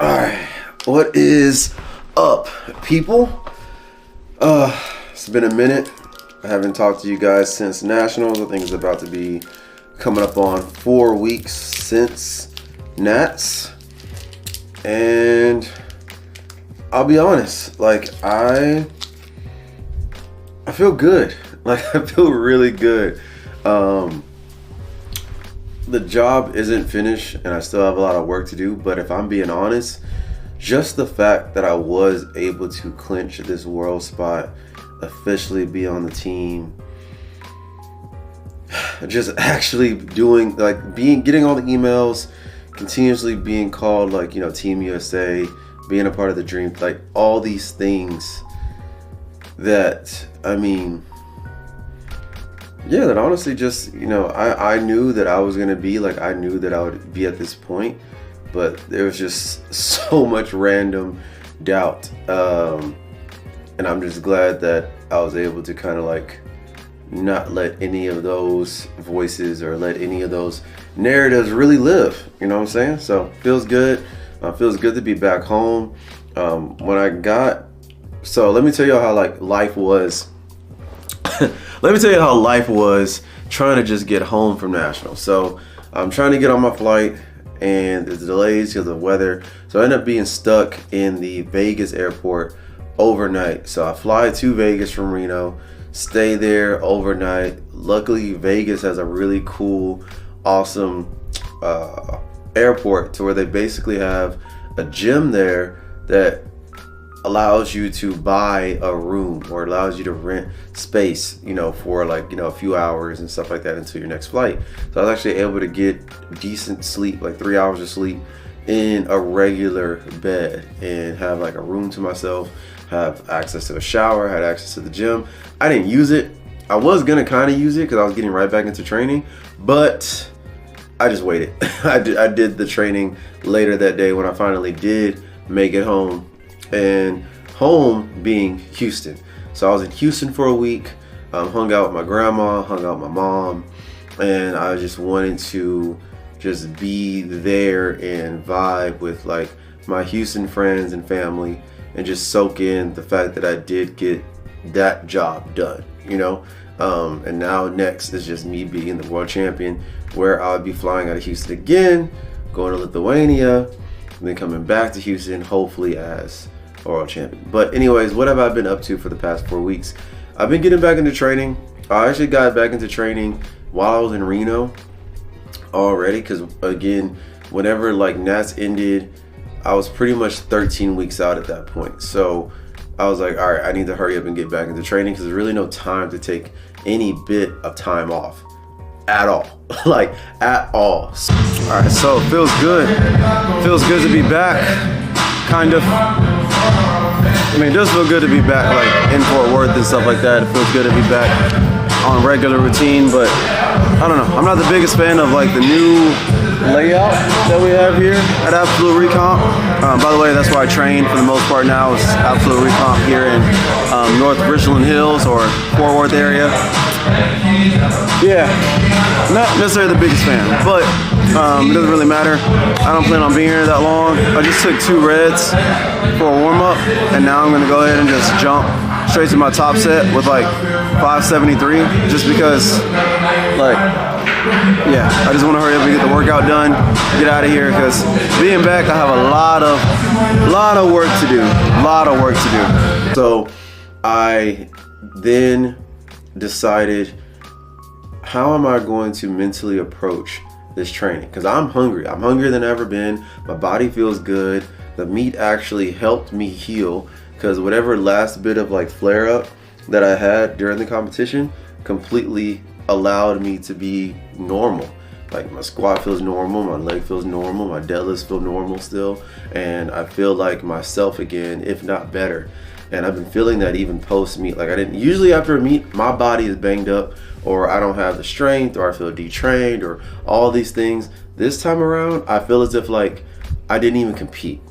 Alright, what is up, people? It's been a minute. I haven't talked to you guys since Nationals. I think it's about to be coming up on 4 weeks since Nats. And I'll be honest, like I feel good. Like I feel really good. The job isn't finished and I still have a lot of work to do, but if I'm being honest, just the fact that I was able to clinch this world spot, officially be on the team, just actually doing getting all the emails, continuously being called Team USA, being a part of the dream, like all these things that that honestly just, I knew that I was going to be, I knew that I would be at this point, but there was just so much random doubt. And I'm just glad that I was able to kind of not let any of those voices or let any of those narratives really live. You know what I'm saying? So feels good. Feels good to be back home. So let me tell you how life was. Let me tell you how life was trying to just get home from Nationals. So I'm trying to get on my flight and there's delays because of weather. So I end up being stuck in the Vegas airport overnight. So I fly to Vegas from Reno, stay there overnight. Luckily, Vegas has a really cool, awesome airport to where they basically have a gym there that allows you to buy a room or allows you to rent space, for a few hours and stuff like that until your next flight. So I was actually able to get decent sleep, 3 hours of sleep in a regular bed and have a room to myself, have access to a shower, had access to the gym. I didn't use it. I was gonna kind of use it because I was getting right back into training, but I just waited. I did the training later that day when I finally did make it home. And home being Houston. So I was in Houston for a week, hung out with my grandma, hung out with my mom, and I just wanted to just be there and vibe with my Houston friends and family and just soak in the fact that I did get that job done, and now next is just me being the world champion, where I'll be flying out of Houston again, going to Lithuania, and then coming back to Houston, hopefully as world champion. But anyways, what have I been up to for the past 4 weeks? I've been getting back into training. I actually got back into training while I was in Reno already, because again, whenever Nats ended, I was pretty much 13 weeks out at that point. So I was like, all right, I need to hurry up and get back into training because there's really no time to take any bit of time off at all. At all. All right, so it feels good. Feels good to be back, kind of. It does feel good to be back in Fort Worth and stuff like that. It feels good to be back on regular routine, but I don't know. I'm not the biggest fan of the new layout that we have here at Absolute Recomp. By the way, that's where I train for the most part now, is Absolute Recomp here in North Richland Hills or Fort Worth area. Yeah, not necessarily the biggest fan, but it doesn't really matter. I don't plan on being here that long. I just took 2 reds for a warm-up, and now I'm going to go ahead and just jump straight to my top set with 573, just because I just want to hurry up and get the workout done, get out of here, because being back, I have a lot of work to do. So I then decided, how am I going to mentally approach this training? Because I'm hungry. I'm hungrier than I've ever been. My body feels good. The meat actually helped me heal, because whatever last bit of flare up that I had during the competition completely allowed me to be normal. My squat feels normal, my leg feels normal, my deadlifts feel normal still, and I feel like myself again, if not better. And I've been feeling that even post meet. I didn't usually, after a meet, my body is banged up, or I don't have the strength, or I feel detrained, or all these things. This time around, I feel as if I didn't even compete.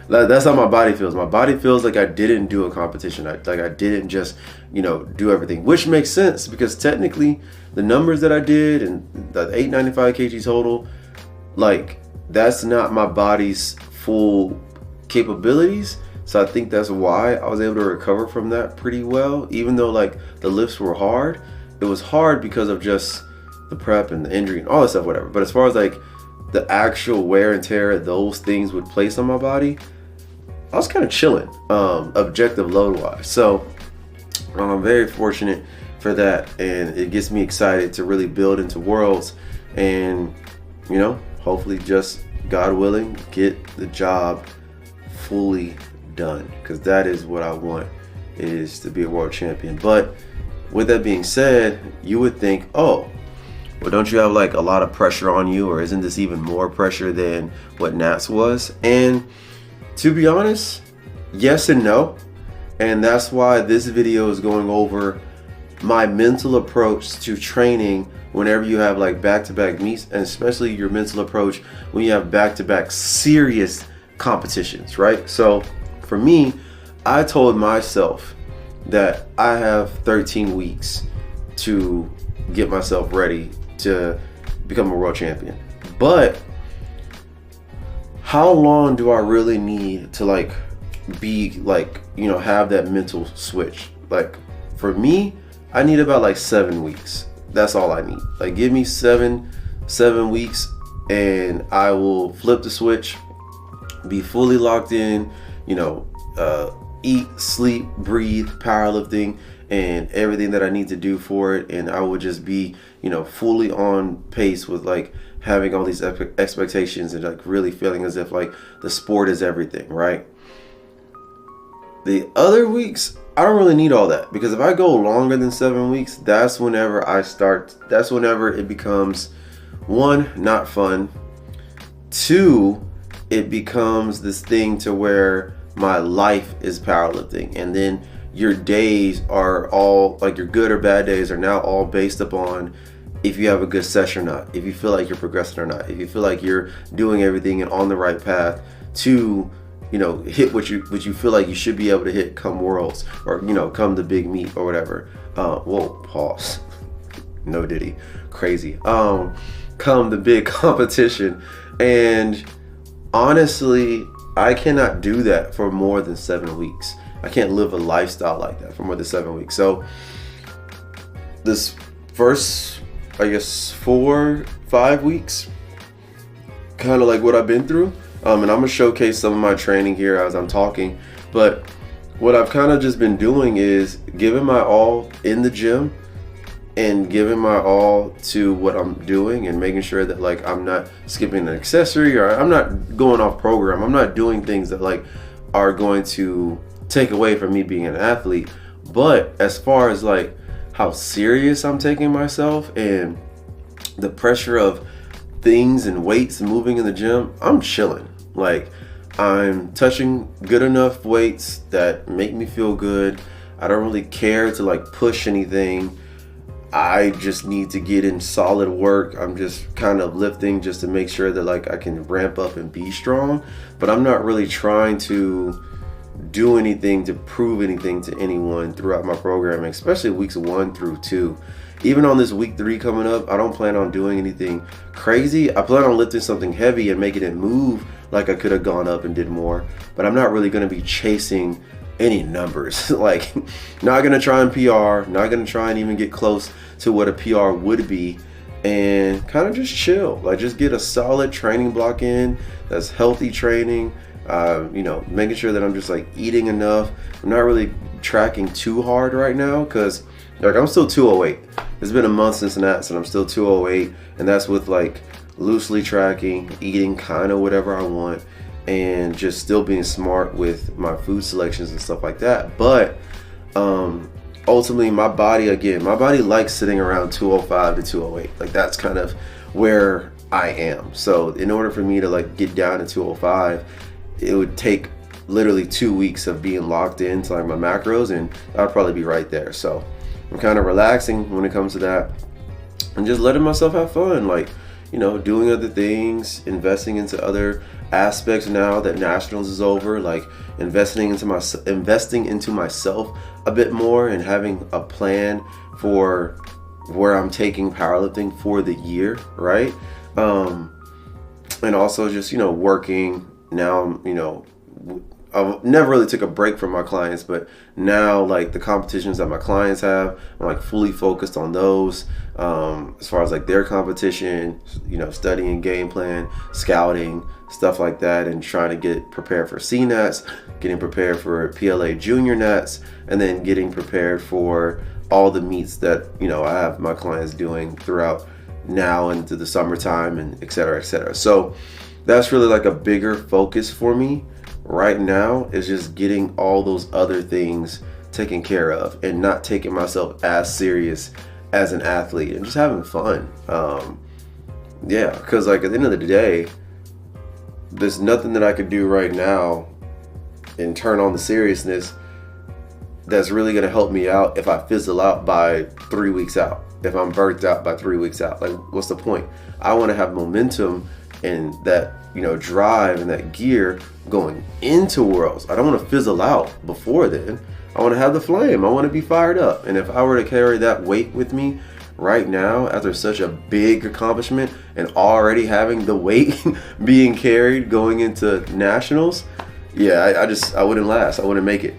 That's how my body feels. My body feels like I didn't do a competition. I didn't just, do everything, which makes sense because technically the numbers that I did and the 895 kg total, that's not my body's full capabilities. So I think that's why I was able to recover from that pretty well. Even though like the lifts were hard, it was hard because of just the prep and the injury and all that stuff, whatever. But as far as like the actual wear and tear those things would place on my body, I was kind of chilling, objective load wise. So I'm very fortunate for that, and it gets me excited to really build into Worlds and, you know, hopefully just God willing, get the job fully done, because that is what I want, is to be a world champion. But with that being said, you would think, oh, well, don't you have like a lot of pressure on you, or isn't this even more pressure than what Nats was? And to be honest, yes and no. And that's why this video is going over my mental approach to training whenever you have like back-to-back meets, and especially your mental approach when you have back-to-back serious competitions, right? So for me, I told myself that I have 13 weeks to get myself ready to become a world champion. But how long do I really need to like be like, you know, have that mental switch? Like for me, I need about like 7 weeks. That's all I need. Like give me seven weeks and I will flip the switch, be fully locked in, you know, eat, sleep, breathe, powerlifting, and everything that I need to do for it. And I will just be, you know, fully on pace with like having all these expectations and like really feeling as if like the sport is everything, right? The other weeks, I don't really need all that, because if I go longer than 7 weeks, that's whenever it becomes, one, not fun, two, it becomes this thing to where my life is powerlifting, and then your days are all, like your good or bad days are now all based upon if you have a good session or not, if you feel like you're progressing or not, if you feel like you're doing everything and on the right path to, you know, hit what you feel like you should be able to hit come Worlds, or, you know, come the big meet or whatever. Whoa, pause. No diddy. Crazy. Come the big competition. And honestly, I cannot do that for more than 7 weeks. I can't live a lifestyle like that for more than 7 weeks. So this first, I guess, 4-5 weeks, kind of like what I've been through. And I'm gonna showcase some of my training here as I'm talking. But what I've kind of just been doing is giving my all in the gym and giving my all to what I'm doing, and making sure that like I'm not skipping an accessory, or I'm not going off program. I'm not doing things that like are going to take away from me being an athlete. But as far as like how serious I'm taking myself and the pressure of things and weights and moving in the gym, I'm chilling. Like I'm touching good enough weights that make me feel good. I don't really care to like push anything. I just need to get in solid work. I'm just kind of lifting just to make sure that like I can ramp up and be strong, but I'm not really trying to do anything to prove anything to anyone throughout my programming, especially weeks 1 through 2. Even on this week 3 coming up, I don't plan on doing anything crazy. I plan on lifting something heavy and making it move like I could have gone up and did more, but I'm not really going to be chasing any numbers. Like, not going to try and PR, not going to try and even get close to what a PR would be, and kind of just chill. Like, just get a solid training block in that's healthy training. You know, making sure that I'm just like eating enough. I'm not really tracking too hard right now, because like I'm still 208. It's been a month since that, and I'm still 208, and that's with like loosely tracking, eating kind of whatever I want, and just still being smart with my food selections and stuff like that. But ultimately, my body likes sitting around 205 to 208. Like, that's kind of where I am. So in order for me to like get down to 205, it would take literally 2 weeks of being locked into like my macros, and I'd probably be right there. So I'm kind of relaxing when it comes to that, and just letting myself have fun, like, you know, doing other things, investing into other aspects now that nationals is over, like investing into myself a bit more, and having a plan for where I'm taking powerlifting for the year, right? And also just, you know, working now I never really took a break from my clients, but now like the competitions that my clients have, I'm like fully focused on those. As far as like their competition, studying game plan, scouting, stuff like that, and trying to get prepared for CNATs, getting prepared for PLA Junior Nats, and then getting prepared for all the meets that I have my clients doing throughout now into the summertime, and et cetera, et cetera. So that's really like a bigger focus for me right now, is just getting all those other things taken care of and not taking myself as serious as an athlete and just having fun. Because like at the end of the day, there's nothing that I could do right now and turn on the seriousness that's really going to help me out if I fizzle out by 3 weeks out, if I'm burnt out by 3 weeks out. Like, what's the point? I want to have momentum and that drive and that gear going into Worlds. I don't want to fizzle out before then. I want to have the flame. I want to be fired up. And if I were to carry that weight with me right now after such a big accomplishment and already having the weight being carried going into nationals, I wouldn't last. I wouldn't make it.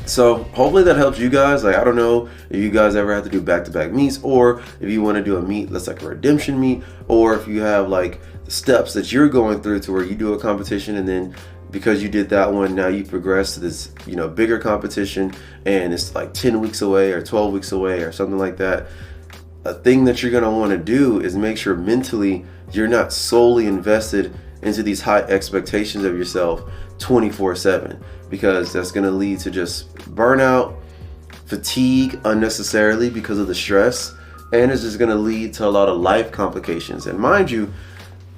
So hopefully that helps you guys. Like, I don't know if you guys ever have to do back-to-back meets, or if you want to do a meet that's like a redemption meet, or if you have like the steps that you're going through to where you do a competition and then because you did that one, now you progress to this bigger competition and it's like 10 weeks away or 12 weeks away or something like that. A thing that you're going to want to do is make sure mentally you're not solely invested into these high expectations of yourself 24/7, because that's going to lead to just burnout, fatigue unnecessarily because of the stress, and it's just going to lead to a lot of life complications. And mind you,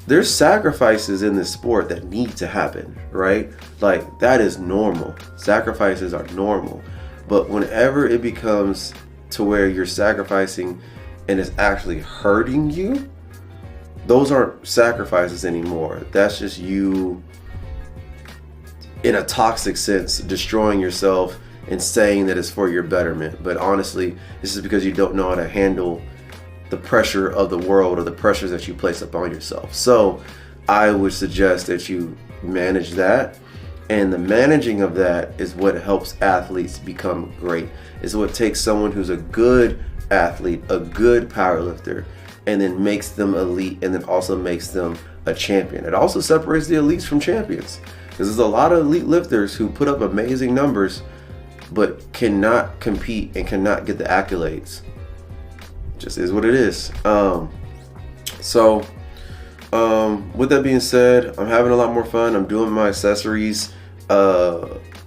there's sacrifices in this sport that need to happen, right? Like, that is normal. Sacrifices are normal. But whenever it becomes to where you're sacrificing and it's actually hurting you, those aren't sacrifices anymore. That's just you, in a toxic sense, destroying yourself and saying that it's for your betterment. But honestly, this is because you don't know how to handle the pressure of the world or the pressures that you place upon yourself. So I would suggest that you manage that. And the managing of that is what helps athletes become great. It's what takes someone who's a good athlete, a good powerlifter, and then makes them elite, and then also makes them a champion. It also separates the elites from champions, because there's a lot of elite lifters who put up amazing numbers but cannot compete and cannot get the accolades. Just is what it is. With that being said, I'm having a lot more fun. I'm doing my accessories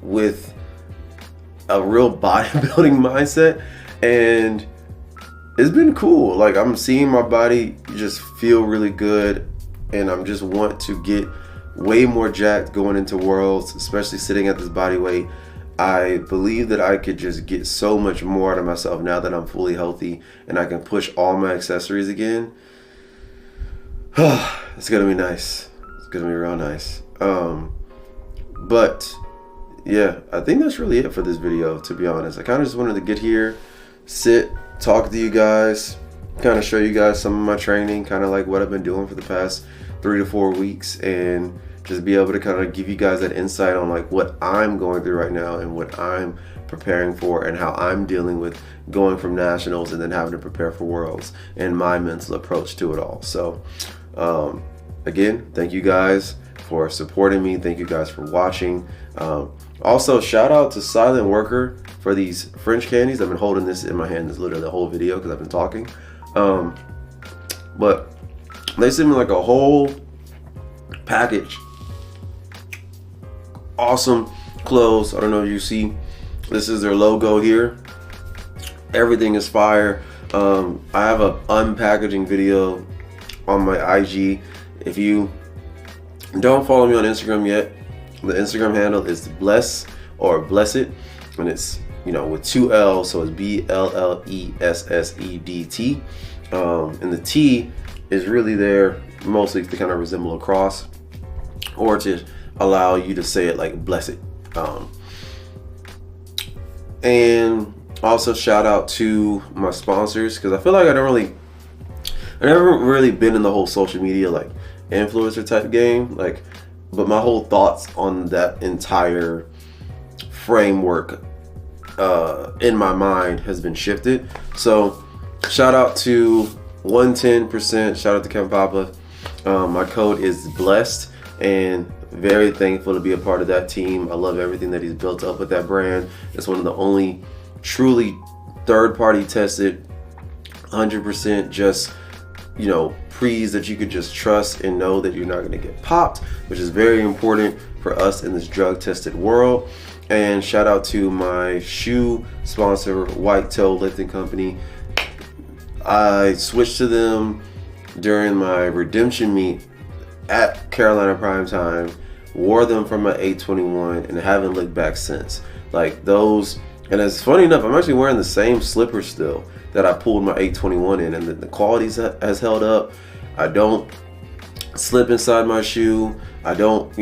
with a real bodybuilding mindset, and it's been cool. Like, I'm seeing my body just feel really good, and I'm just want to get way more jacked going into Worlds, especially sitting at this body weight. I believe that I could just get so much more out of myself now that I'm fully healthy and I can push all my accessories again. It's gonna be nice. It's gonna be real nice. But yeah, I think that's really it for this video, to be honest. I kind of just wanted to get here, sit, talk to you guys, kind of show you guys some of my training, kind of like what I've been doing for the past 3 to 4 weeks, and just be able to kind of give you guys that insight on like what I'm going through right now and what I'm preparing for and how I'm dealing with going from nationals and then having to prepare for Worlds and my mental approach to it all. So again, thank you guys for supporting me. Thank you guys for watching. Also, shout out to Silent Worker for these French candies. I've been holding this in my hand this literally the whole video because I've been talking. But they sent me like a whole package. Awesome clothes. I don't know if you see, this is their logo here. Everything is fire. I have a unpackaging video on my IG. If you don't follow me on Instagram yet, the Instagram handle is bless or blessed, and it's with 2 L's, so it's BLLESSEDT. And the T is really there mostly to kind of resemble a cross, or to allow you to say it like blessed. And also shout out to my sponsors, because I feel like I never really been in the whole social media like influencer type game. Like, but my whole thoughts on that entire framework in my mind has been shifted. So shout out to 110%, shout out to Kevin Papa. My code is blessed, and very thankful to be a part of that team. I love everything that he's built up with that brand. It's one of the only truly third-party tested, 100% just, you know, pre's that you could just trust and know that you're not going to get popped, which is very important for us in this drug tested world. And shout out to my shoe sponsor, White Toe Lifting Company. I switched to them during my redemption meet at Carolina Prime Time, wore them from my 821, and haven't looked back since. Like those, and it's funny enough, I'm actually wearing the same slippers still that I pulled my 821 in, and the quality has held up. I don't slip inside my shoe. I don't,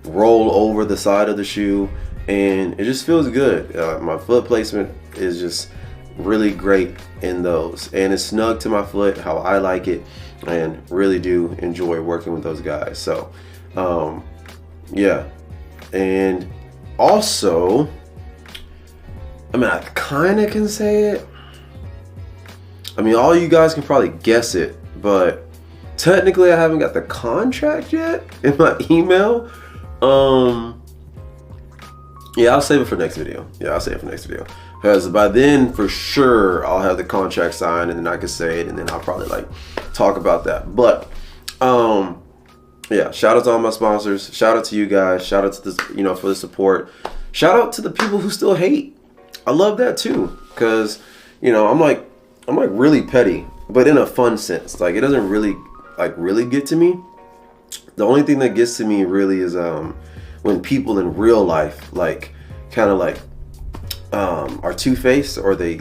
roll over the side of the shoe, and it just feels good. My foot placement is just really great in those, and it's snug to my foot how I like it, and really do enjoy working with those guys. So yeah. And also, I mean, I kind of can say it. I mean, all you guys can probably guess it, but technically I haven't got the contract yet in my email. Yeah, I'll save it for next video. Because by then, for sure, I'll have the contract signed, and then I can say it, and then I'll probably like talk about that. But yeah, shout out to all my sponsors. Shout out to you guys. Shout out to this, for the support. Shout out to the people who still hate. I love that too, because I'm like really petty, but in a fun sense. Like, it doesn't really get to me. The only thing that gets to me really is when people in real life are two-faced, or they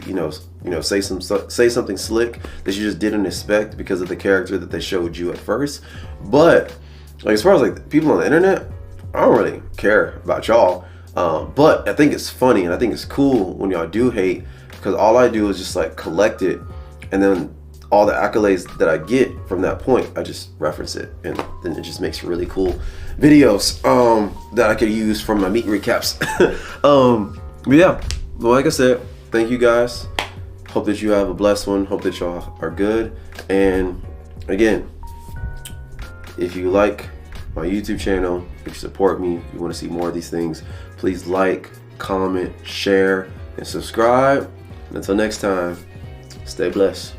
say something slick that you just didn't expect because of the character that they showed you at first. But like, as far as like people on the internet, I don't really care about y'all. But I think it's funny, and I think it's cool when y'all do hate, because all I do is just like collect it, and then all the accolades that I get from that point, I just reference it, and then it just makes really cool videos that I could use from my meet recaps. But yeah, well, like I said, thank you guys. Hope that you have a blessed one. Hope that y'all are good. And again, if you like my YouTube channel, if you support me, if you want to see more of these things, please like, comment, share, and subscribe. And until next time, stay blessed.